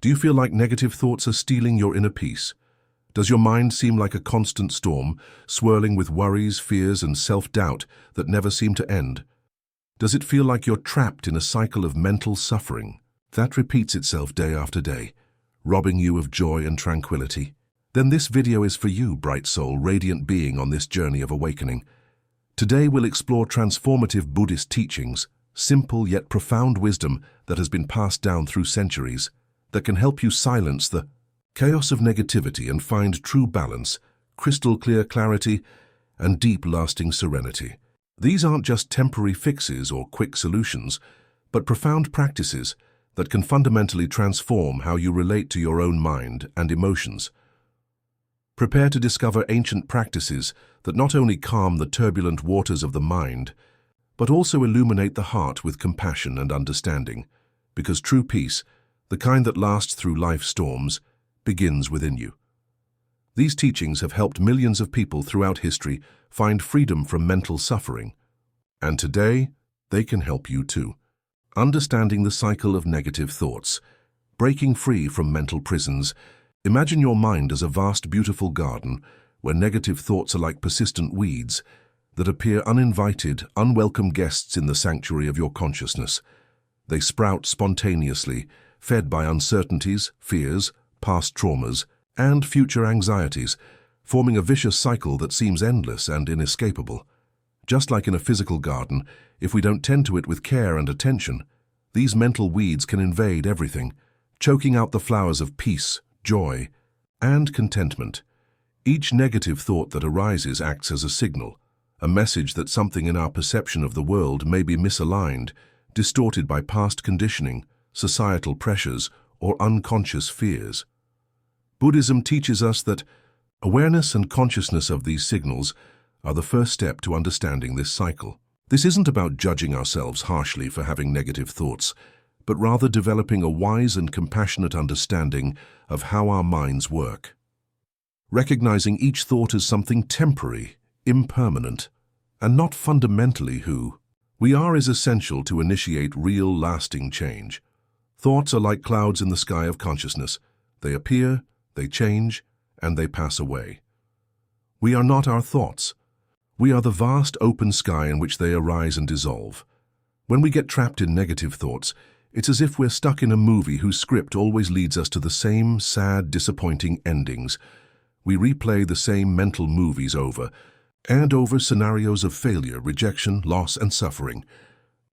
Do you feel like negative thoughts are stealing your inner peace? Does your mind seem like a constant storm, swirling with worries, fears, and self-doubt that never seem to end? Does it feel like you're trapped in a cycle of mental suffering that repeats itself day after day, robbing you of joy and tranquility? Then this video is for you, bright soul, radiant being on this journey of awakening. Today we'll explore transformative Buddhist teachings, simple yet profound wisdom that has been passed down through centuries, that can help you silence the chaos of negativity and find true balance, crystal clear clarity, and deep lasting serenity. These aren't just temporary fixes or quick solutions, but profound practices that can fundamentally transform how you relate to your own mind and emotions. Prepare to discover ancient practices that not only calm the turbulent waters of the mind, but also illuminate the heart with compassion and understanding, because true peace, the kind that lasts through life's storms, begins within you. These teachings have helped millions of people throughout history find freedom from mental suffering, and today they can help you too. Understanding the cycle of negative thoughts, breaking free from mental prisons. Imagine your mind as a vast, beautiful garden where negative thoughts are like persistent weeds that appear uninvited, unwelcome guests in the sanctuary of your consciousness. They sprout spontaneously, fed by uncertainties, fears, past traumas, and future anxieties, forming a vicious cycle that seems endless and inescapable. Just like in a physical garden, if we don't tend to it with care and attention, these mental weeds can invade everything, choking out the flowers of peace, joy, and contentment. Each negative thought that arises acts as a signal, a message that something in our perception of the world may be misaligned, distorted by past conditioning, societal pressures, or unconscious fears. Buddhism teaches us that awareness and consciousness of these signals are the first step to understanding this cycle. This isn't about judging ourselves harshly for having negative thoughts, but rather developing a wise and compassionate understanding of how our minds work. Recognizing each thought as something temporary, impermanent, and not fundamentally who we are is essential to initiate real, lasting change. Thoughts are like clouds in the sky of consciousness. They appear, they change, and they pass away. We are not our thoughts. We are the vast open sky in which they arise and dissolve. When we get trapped in negative thoughts, it's as if we're stuck in a movie whose script always leads us to the same sad, disappointing endings. We replay the same mental movies over and over, scenarios of failure, rejection, loss, and suffering.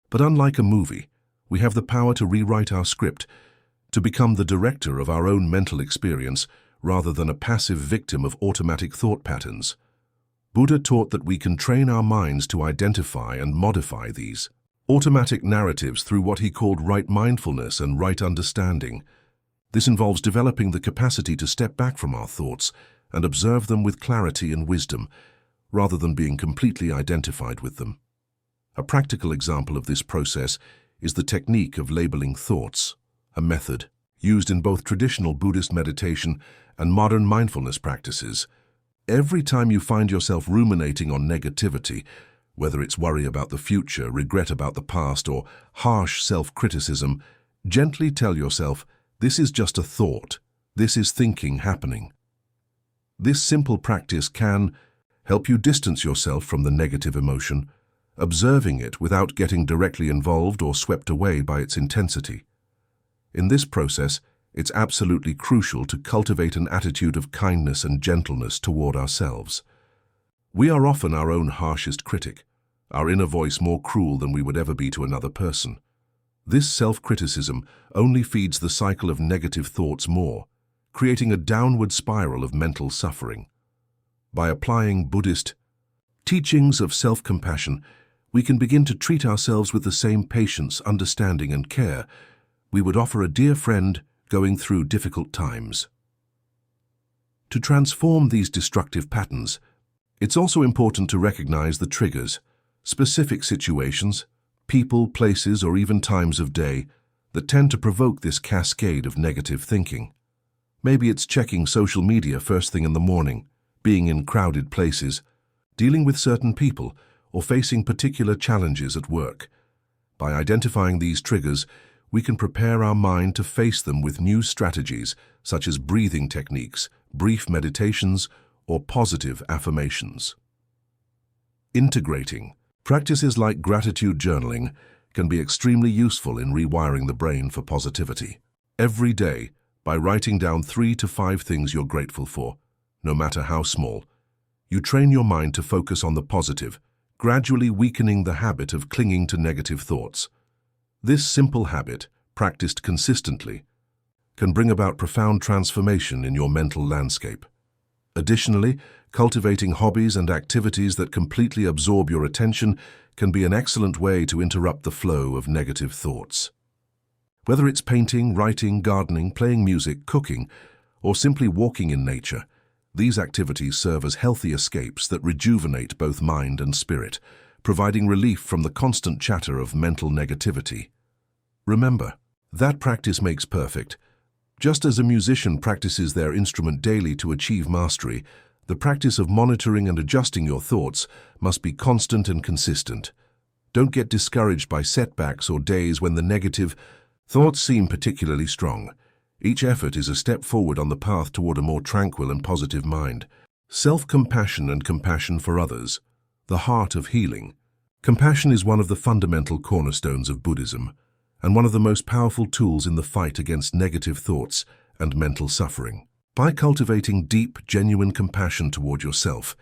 But unlike a movie, we have the power to rewrite our script, to become the director of our own mental experience rather than a passive victim of automatic thought patterns. Buddha taught that we can train our minds to identify and modify these automatic narratives through what he called right mindfulness and right understanding. This involves developing the capacity to step back from our thoughts and observe them with clarity and wisdom, rather than being completely identified with them. A practical example of this process is the technique of labeling thoughts, a method used in both traditional Buddhist meditation and modern mindfulness practices. Every time you find yourself ruminating on negativity, whether it's worry about the future, regret about the past, or harsh self-criticism, gently tell yourself, this is just a thought. This is thinking happening. This simple practice can help you distance yourself from the negative emotion, observing it without getting directly involved or swept away by its intensity. In this process, it's absolutely crucial to cultivate an attitude of kindness and gentleness toward ourselves. We are often our own harshest critic, our inner voice more cruel than we would ever be to another person. This self-criticism only feeds the cycle of negative thoughts more, creating a downward spiral of mental suffering. By applying Buddhist teachings of self-compassion, we can begin to treat ourselves with the same patience, understanding, and care we would offer a dear friend going through difficult times. To transform these destructive patterns, it's also important to recognize the triggers, specific situations, people, places, or even times of day that tend to provoke this cascade of negative thinking. Maybe it's checking social media first thing in the morning, being in crowded places, dealing with certain people, or facing particular challenges at work. By identifying these triggers, we can prepare our mind to face them with new strategies such as breathing techniques, brief meditations, or positive affirmations. Integrating. Practices like gratitude journaling can be extremely useful in rewiring the brain for positivity. Every day, by writing down 3 to 5 things you're grateful for, no matter how small, you train your mind to focus on the positive, gradually weakening the habit of clinging to negative thoughts. This simple habit, practiced consistently, can bring about profound transformation in your mental landscape. Additionally, cultivating hobbies and activities that completely absorb your attention can be an excellent way to interrupt the flow of negative thoughts. Whether it's painting, writing, gardening, playing music, cooking, or simply walking in nature, these activities serve as healthy escapes that rejuvenate both mind and spirit, providing relief from the constant chatter of mental negativity. Remember, that practice makes perfect. Just as a musician practices their instrument daily to achieve mastery, the practice of monitoring and adjusting your thoughts must be constant and consistent. Don't get discouraged by setbacks or days when the negative thoughts seem particularly strong. Each effort is a step forward on the path toward a more tranquil and positive mind. Self-compassion and compassion for others, the heart of healing. Compassion is one of the fundamental cornerstones of Buddhism, and one of the most powerful tools in the fight against negative thoughts and mental suffering. By cultivating deep, genuine compassion toward yourself,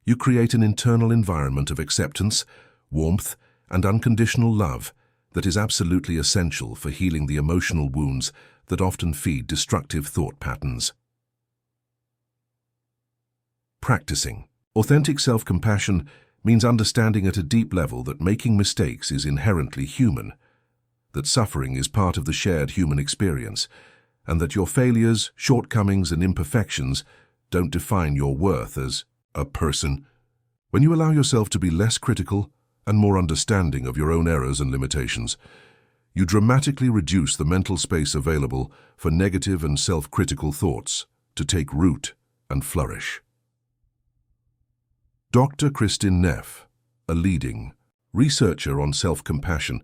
you create an internal environment of acceptance, warmth, and unconditional love that is absolutely essential for healing the emotional wounds that often feed destructive thought patterns. Practicing. Authentic self-compassion means understanding at a deep level that making mistakes is inherently human, that suffering is part of the shared human experience, and that your failures, shortcomings, and imperfections don't define your worth as a person. When you allow yourself to be less critical and more understanding of your own errors and limitations, you dramatically reduce the mental space available for negative and self-critical thoughts to take root and flourish. Dr. Kristin Neff, a leading researcher on self-compassion,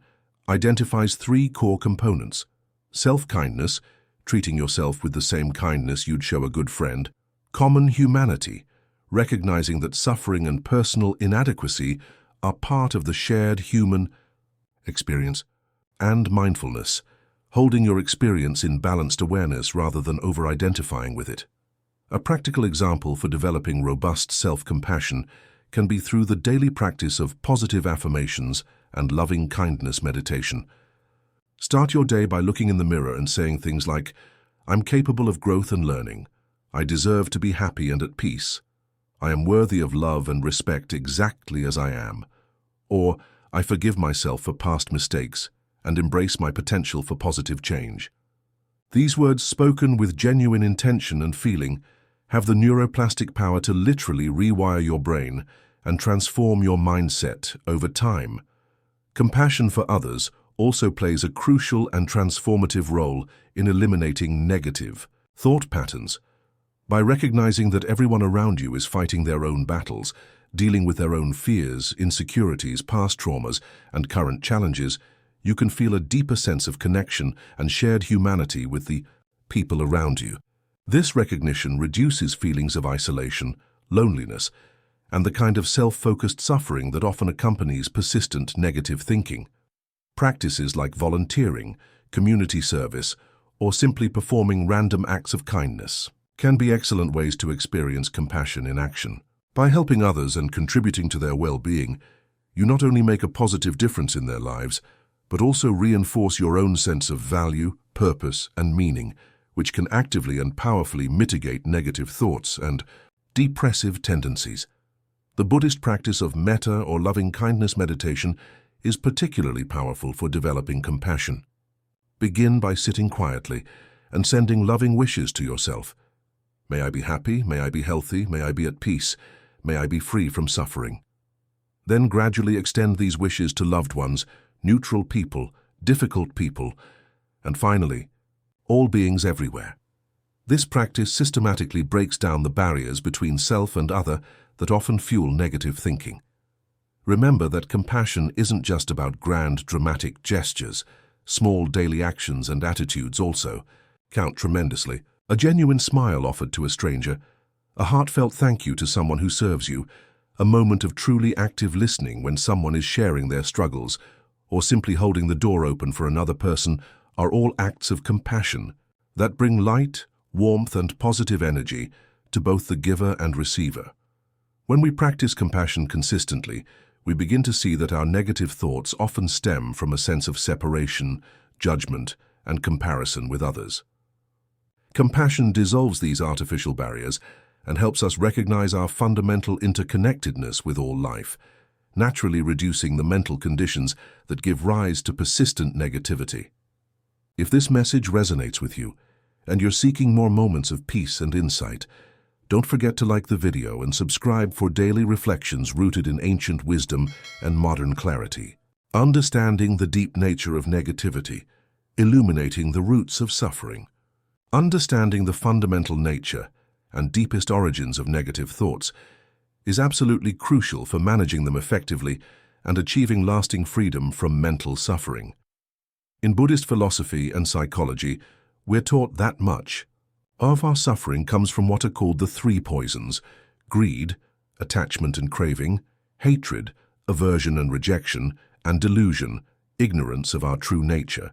identifies 3 core components: self-kindness, treating yourself with the same kindness you'd show a good friend; common humanity, recognizing that suffering and personal inadequacy are part of the shared human experience; and mindfulness, holding your experience in balanced awareness rather than over-identifying with it. A practical example for developing robust self-compassion can be through the daily practice of positive affirmations and loving-kindness meditation. Start your day by looking in the mirror and saying things like, "I'm capable of growth and learning. I deserve to be happy and at peace. I am worthy of love and respect exactly as I am." Or, "I forgive myself for past mistakes and embrace my potential for positive change." These words, spoken with genuine intention and feeling, have the neuroplastic power to literally rewire your brain and transform your mindset over time. Compassion for others also plays a crucial and transformative role in eliminating negative thought patterns. By recognizing that everyone around you is fighting their own battles, dealing with their own fears, insecurities, past traumas, and current challenges, you can feel a deeper sense of connection and shared humanity with the people around you. This recognition reduces feelings of isolation, loneliness, and the kind of self-focused suffering that often accompanies persistent negative thinking. Practices like volunteering, community service, or simply performing random acts of kindness can be excellent ways to experience compassion in action. By helping others and contributing to their well-being, you not only make a positive difference in their lives, but also reinforce your own sense of value, purpose, and meaning, which can actively and powerfully mitigate negative thoughts and depressive tendencies. The Buddhist practice of metta or loving-kindness meditation is particularly powerful for developing compassion. Begin by sitting quietly and sending loving wishes to yourself. May I be happy, may I be healthy, may I be at peace, may I be free from suffering. Then gradually extend these wishes to loved ones, neutral people, difficult people, and finally, all beings everywhere. This practice systematically breaks down the barriers between self and other that often fuel negative thinking. Remember that compassion isn't just about grand, dramatic gestures, Small daily actions and attitudes also count tremendously. A genuine smile offered to a stranger, a heartfelt thank you to someone who serves you, a moment of truly active listening when someone is sharing their struggles, or simply holding the door open for another person are all acts of compassion that bring light, warmth, and positive energy to both the giver and receiver. When we practice compassion consistently, we begin to see that our negative thoughts often stem from a sense of separation, judgment, and comparison with others. Compassion dissolves these artificial barriers and helps us recognize our fundamental interconnectedness with all life, naturally reducing the mental conditions that give rise to persistent negativity. If this message resonates with you, and you're seeking more moments of peace and insight, don't forget to like the video and subscribe for daily reflections rooted in ancient wisdom and modern clarity. Understanding the deep nature of negativity, illuminating the roots of suffering. Understanding the fundamental nature and deepest origins of negative thoughts is absolutely crucial for managing them effectively and achieving lasting freedom from mental suffering. In Buddhist philosophy and psychology, we're taught that much of our suffering comes from what are called the three poisons: greed, attachment and craving, hatred, aversion and rejection, and delusion, ignorance of our true nature.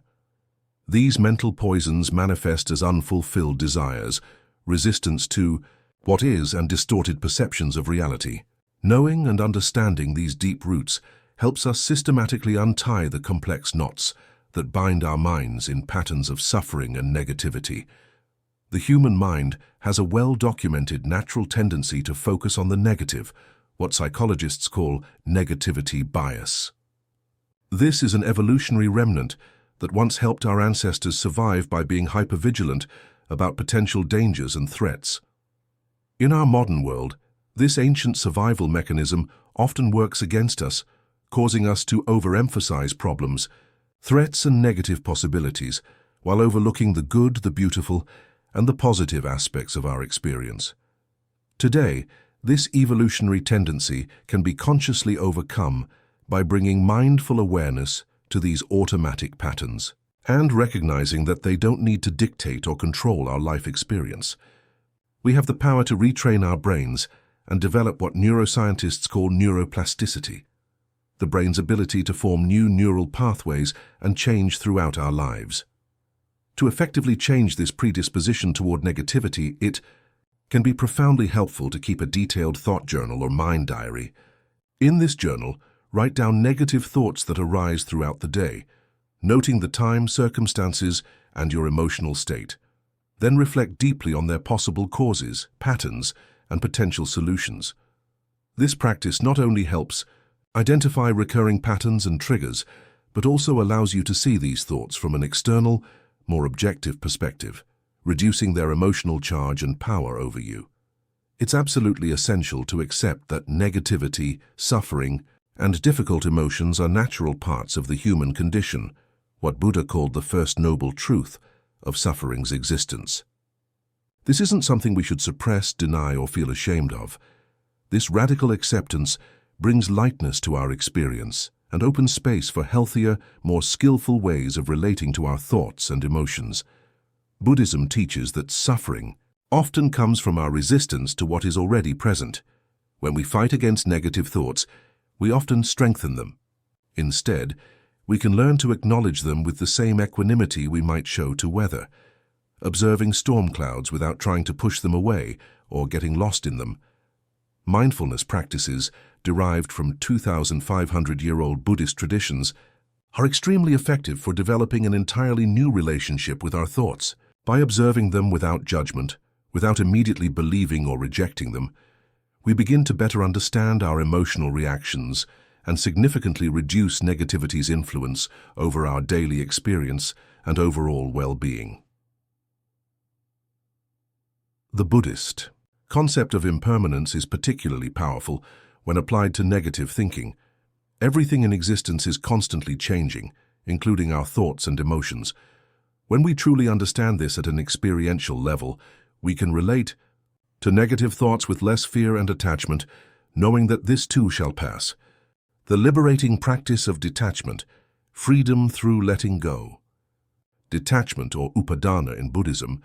These mental poisons manifest as unfulfilled desires, resistance to what is, and distorted perceptions of reality. Knowing and understanding these deep roots helps us systematically untie the complex knots that bind our minds in patterns of suffering and negativity. The human mind has a well-documented natural tendency to focus on the negative, what psychologists call negativity bias. This is an evolutionary remnant that once helped our ancestors survive by being hypervigilant about potential dangers and threats. In our modern world, this ancient survival mechanism often works against us, causing us to overemphasize problems, threats, and negative possibilities, while overlooking the good, the beautiful, and the positive aspects of our experience. Today, this evolutionary tendency can be consciously overcome by bringing mindful awareness to these automatic patterns and recognizing that they don't need to dictate or control our life experience. We have the power to retrain our brains and develop what neuroscientists call neuroplasticity, the brain's ability to form new neural pathways and change throughout our lives. To effectively change this predisposition toward negativity, it can be profoundly helpful to keep a detailed thought journal or mind diary. In this journal, write down negative thoughts that arise throughout the day, noting the time, circumstances, and your emotional state. Then reflect deeply on their possible causes, patterns, and potential solutions. This practice not only helps identify recurring patterns and triggers, but also allows you to see these thoughts from an external, more objective perspective, reducing their emotional charge and power over you. It's absolutely essential to accept that negativity, suffering, and difficult emotions are natural parts of the human condition, what Buddha called the first noble truth of suffering's existence. This isn't something we should suppress, deny, or feel ashamed of. This radical acceptance brings lightness to our experience and opens space for healthier, more skillful ways of relating to our thoughts and emotions. Buddhism teaches that suffering often comes from our resistance to what is already present. When we fight against negative thoughts, we often strengthen them. Instead, we can learn to acknowledge them with the same equanimity we might show to weather, observing storm clouds without trying to push them away or getting lost in them. Mindfulness practices, derived from 2,500-year-old Buddhist traditions, are extremely effective for developing an entirely new relationship with our thoughts. By observing them without judgment, without immediately believing or rejecting them, we begin to better understand our emotional reactions and significantly reduce negativity's influence over our daily experience and overall well-being. The Buddhist concept of impermanence is particularly powerful when applied to negative thinking. Everything in existence is constantly changing, including our thoughts and emotions. When we truly understand this at an experiential level, we can relate to negative thoughts with less fear and attachment, knowing that this too shall pass. The liberating practice of detachment, freedom through letting go. Detachment, or upadana in Buddhism,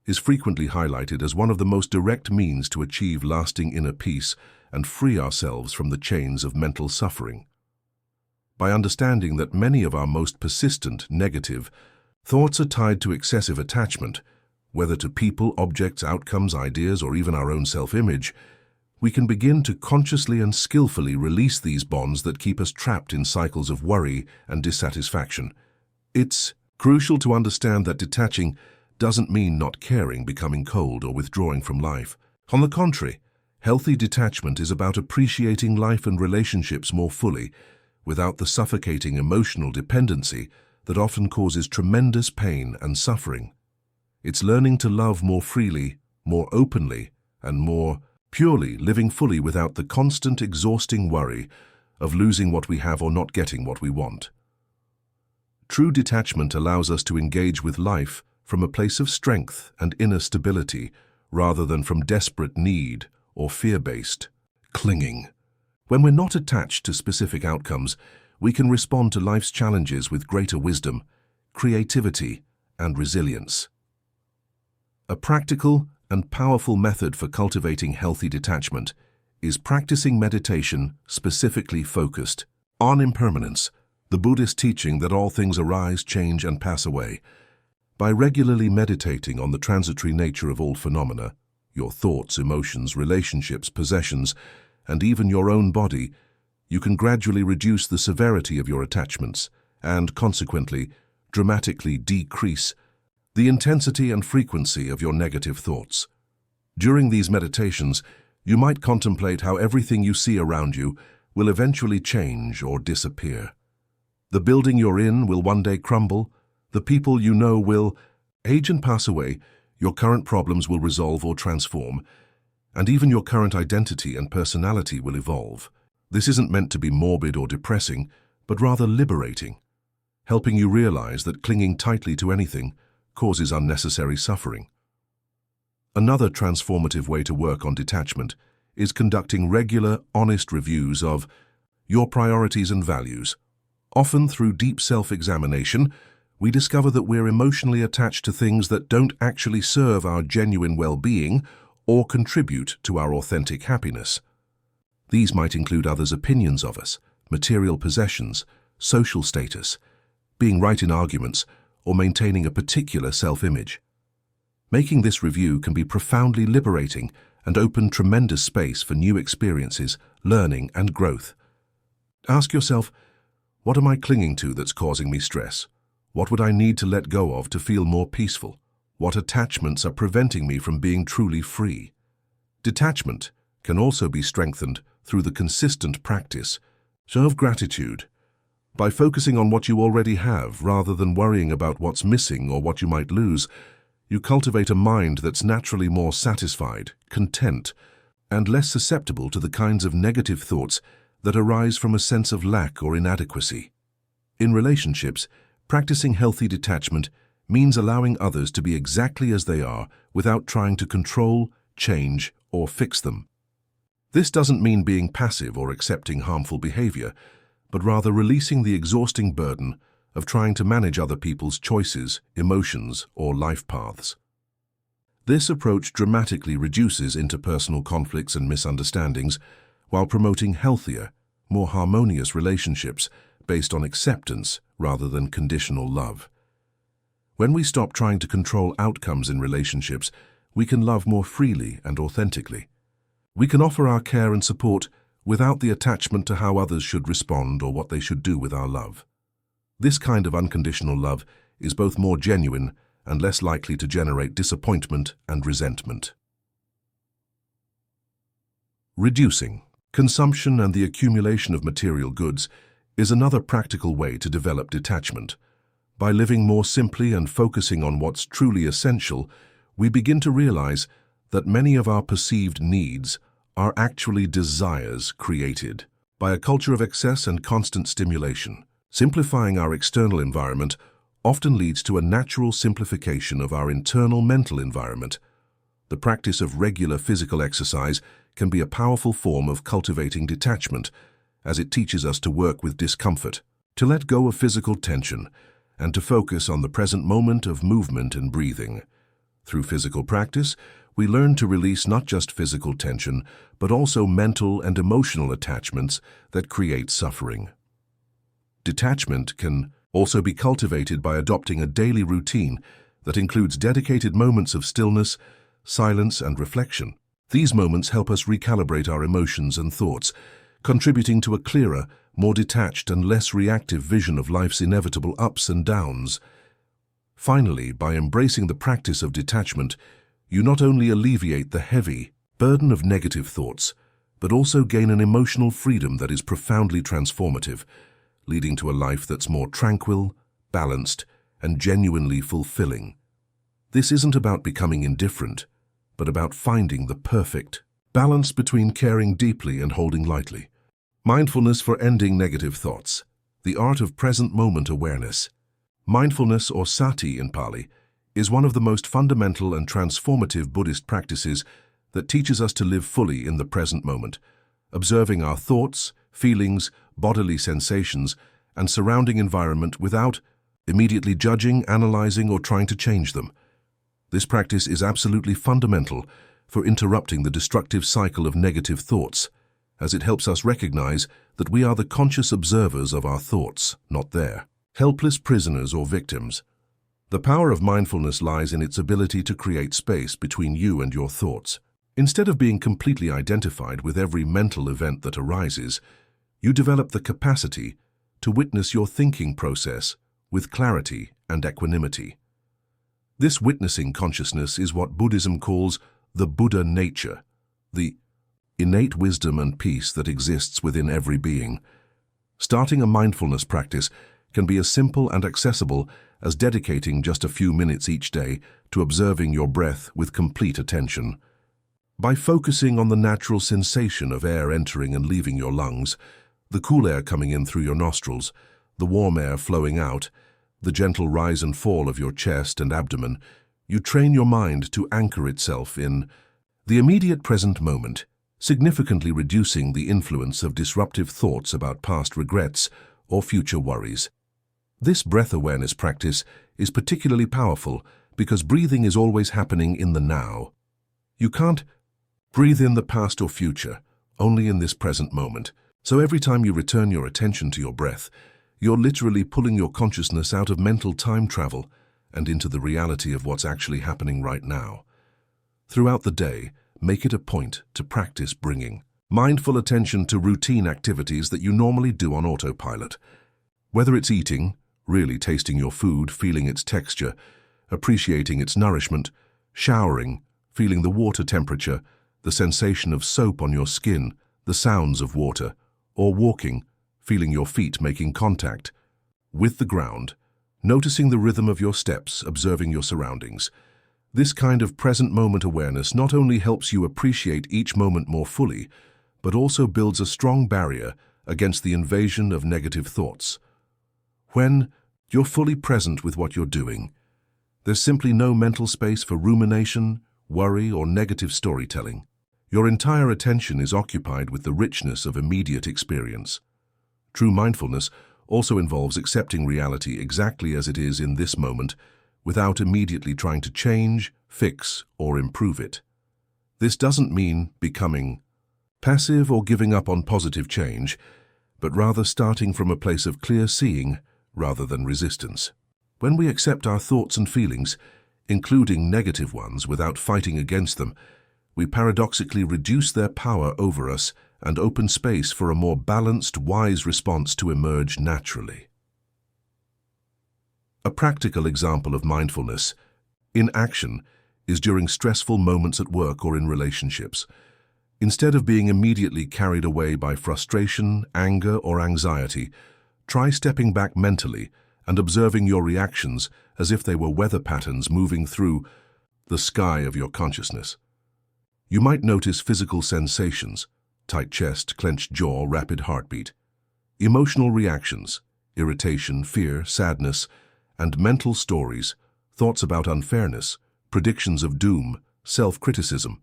is frequently highlighted as one of the most direct means to achieve lasting inner peace and free ourselves from the chains of mental suffering. By understanding that many of our most persistent, negative thoughts are tied to excessive attachment, whether to people, objects, outcomes, ideas, or even our own self-image, we can begin to consciously and skillfully release these bonds that keep us trapped in cycles of worry and dissatisfaction. It's crucial to understand that detaching doesn't mean not caring, becoming cold, or withdrawing from life. On the contrary, healthy detachment is about appreciating life and relationships more fully, without the suffocating emotional dependency that often causes tremendous pain and suffering. It's learning to love more freely, more openly, and more purely, living fully without the constant, exhausting worry of losing what we have or not getting what we want. True detachment allows us to engage with life from a place of strength and inner stability, rather than from desperate need or fear-based clinging. When we're not attached to specific outcomes, we can respond to life's challenges with greater wisdom, creativity, and resilience. A practical and powerful method for cultivating healthy detachment is practicing meditation specifically focused on impermanence, the Buddhist teaching that all things arise, change, and pass away. By regularly meditating on the transitory nature of all phenomena, your thoughts, emotions, relationships, possessions, and even your own body, you can gradually reduce the severity of your attachments and, consequently, dramatically decrease the intensity and frequency of your negative thoughts. During these meditations, you might contemplate how everything you see around you will eventually change or disappear. The building you're in will one day crumble, the people you know will age and pass away, your current problems will resolve or transform, and even your current identity and personality will evolve. This isn't meant to be morbid or depressing, but rather liberating, helping you realize that clinging tightly to anything causes unnecessary suffering. Another transformative way to work on detachment is conducting regular, honest reviews of your priorities and values. Often through deep self-examination, we discover that we're emotionally attached to things that don't actually serve our genuine well-being or contribute to our authentic happiness. These might include others' opinions of us, material possessions, social status, being right in arguments, or maintaining a particular self-image. Making this review can be profoundly liberating and open tremendous space for new experiences, learning, and growth. Ask yourself, what am I clinging to that's causing me stress? What would I need to let go of to feel more peaceful? What attachments are preventing me from being truly free? Detachment can also be strengthened through the consistent practice of gratitude. By focusing on what you already have rather than worrying about what's missing or what you might lose, you cultivate a mind that's naturally more satisfied, content, and less susceptible to the kinds of negative thoughts that arise from a sense of lack or inadequacy. In relationships, practicing healthy detachment means allowing others to be exactly as they are without trying to control, change, or fix them. This doesn't mean being passive or accepting harmful behavior, but rather releasing the exhausting burden of trying to manage other people's choices, emotions, or life paths. This approach dramatically reduces interpersonal conflicts and misunderstandings while promoting healthier, more harmonious relationships based on acceptance rather than conditional love. When we stop trying to control outcomes in relationships, we can love more freely and authentically. We can offer our care and support without the attachment to how others should respond or what they should do with our love. This kind of unconditional love is both more genuine and less likely to generate disappointment and resentment. Reducing consumption and the accumulation of material goods is another practical way to develop detachment. By living more simply and focusing on what's truly essential, we begin to realize that many of our perceived needs are actually desires created by a culture of excess and constant stimulation. Simplifying our external environment often leads to a natural simplification of our internal mental environment. The practice of regular physical exercise can be a powerful form of cultivating detachment, as it teaches us to work with discomfort, to let go of physical tension, and to focus on the present moment of movement and breathing. Through physical practice, we learn to release not just physical tension, but also mental and emotional attachments that create suffering. Detachment can also be cultivated by adopting a daily routine that includes dedicated moments of stillness, silence, and reflection. These moments help us recalibrate our emotions and thoughts, contributing to a clearer, more detached and less reactive vision of life's inevitable ups and downs. Finally, by embracing the practice of detachment, you not only alleviate the heavy burden of negative thoughts, but also gain an emotional freedom that is profoundly transformative, leading to a life that's more tranquil, balanced, and genuinely fulfilling. This isn't about becoming indifferent, but about finding the perfect balance between caring deeply and holding lightly. Mindfulness for ending negative thoughts. The art of present moment awareness. Mindfulness, or sati in Pali, is one of the most fundamental and transformative Buddhist practices that teaches us to live fully in the present moment, observing our thoughts, feelings, bodily sensations, and surrounding environment without immediately judging, analyzing, or trying to change them. This practice is absolutely fundamental for interrupting the destructive cycle of negative thoughts, as it helps us recognize that we are the conscious observers of our thoughts, not their helpless prisoners or victims. The power of mindfulness lies in its ability to create space between you and your thoughts. Instead of being completely identified with every mental event that arises, you develop the capacity to witness your thinking process with clarity and equanimity. This witnessing consciousness is what Buddhism calls the Buddha nature, the innate wisdom and peace that exists within every being. Starting a mindfulness practice can be as simple and accessible as dedicating just a few minutes each day to observing your breath with complete attention. By focusing on the natural sensation of air entering and leaving your lungs, the cool air coming in through your nostrils, the warm air flowing out, the gentle rise and fall of your chest and abdomen, you train your mind to anchor itself in the immediate present moment, significantly reducing the influence of disruptive thoughts about past regrets or future worries. This breath awareness practice is particularly powerful because breathing is always happening in the now. You can't breathe in the past or future, only in this present moment. So every time you return your attention to your breath, you're literally pulling your consciousness out of mental time travel and into the reality of what's actually happening right now. Throughout the day, make it a point to practice bringing mindful attention to routine activities that you normally do on autopilot. Whether it's eating, really tasting your food, feeling its texture, appreciating its nourishment, showering, feeling the water temperature, the sensation of soap on your skin, the sounds of water, or walking, feeling your feet making contact with the ground, noticing the rhythm of your steps, observing your surroundings. This kind of present moment awareness not only helps you appreciate each moment more fully, but also builds a strong barrier against the invasion of negative thoughts. When you're fully present with what you're doing, there's simply no mental space for rumination, worry, or negative storytelling. Your entire attention is occupied with the richness of immediate experience. True mindfulness also involves accepting reality exactly as it is in this moment, without immediately trying to change, fix, or improve it. This doesn't mean becoming passive or giving up on positive change, but rather starting from a place of clear seeing rather than resistance. When we accept our thoughts and feelings, including negative ones, without fighting against them, we paradoxically reduce their power over us and open space for a more balanced, wise response to emerge naturally. A practical example of mindfulness in action is during stressful moments at work or in relationships. Instead of being immediately carried away by frustration, anger, or anxiety, try stepping back mentally and observing your reactions as if they were weather patterns moving through the sky of your consciousness. You might notice physical sensations, tight chest, clenched jaw, rapid heartbeat, emotional reactions, irritation, fear, sadness, and mental stories, thoughts about unfairness, predictions of doom, self-criticism.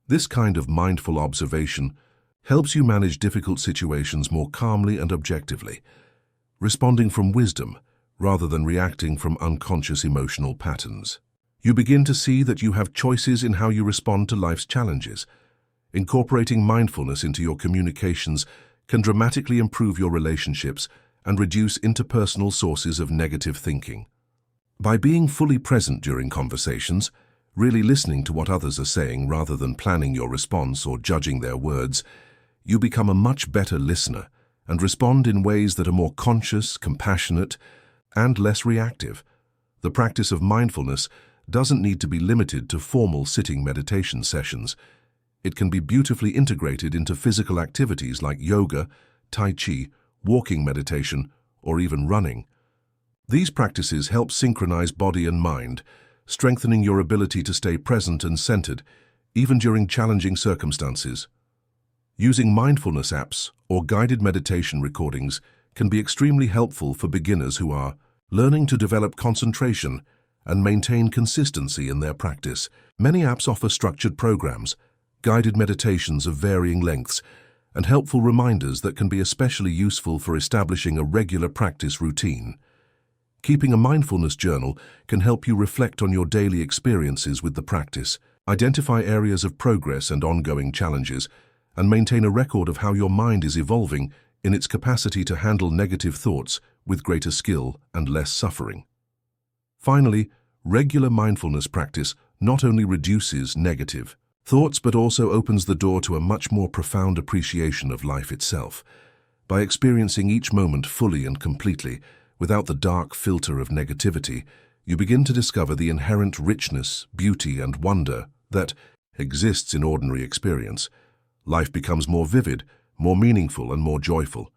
This kind of mindful observation helps you manage difficult situations more calmly and objectively, responding from wisdom rather than reacting from unconscious emotional patterns. You begin to see that you have choices in how you respond to life's challenges. Incorporating mindfulness into your communications can dramatically improve your relationships and reduce interpersonal sources of negative thinking. By being fully present during conversations, really listening to what others are saying rather than planning your response or judging their words, you become a much better listener and respond in ways that are more conscious, compassionate, and less reactive. The practice of mindfulness doesn't need to be limited to formal sitting meditation sessions. It can be beautifully integrated into physical activities like yoga, tai chi, walking meditation, or even running. These practices help synchronize body and mind, strengthening your ability to stay present and centered, even during challenging circumstances. Using mindfulness apps or guided meditation recordings can be extremely helpful for beginners who are learning to develop concentration and maintain consistency in their practice. Many apps offer structured programs, guided meditations of varying lengths, and helpful reminders that can be especially useful for establishing a regular practice routine. Keeping a mindfulness journal can help you reflect on your daily experiences with the practice, identify areas of progress and ongoing challenges, and maintain a record of how your mind is evolving in its capacity to handle negative thoughts with greater skill and less suffering. Finally, regular mindfulness practice not only reduces negative thoughts but also opens the door to a much more profound appreciation of life itself. By experiencing each moment fully and completely, without the dark filter of negativity, you begin to discover the inherent richness, beauty, and wonder that exists in ordinary experience. Life becomes more vivid, more meaningful, and more joyful.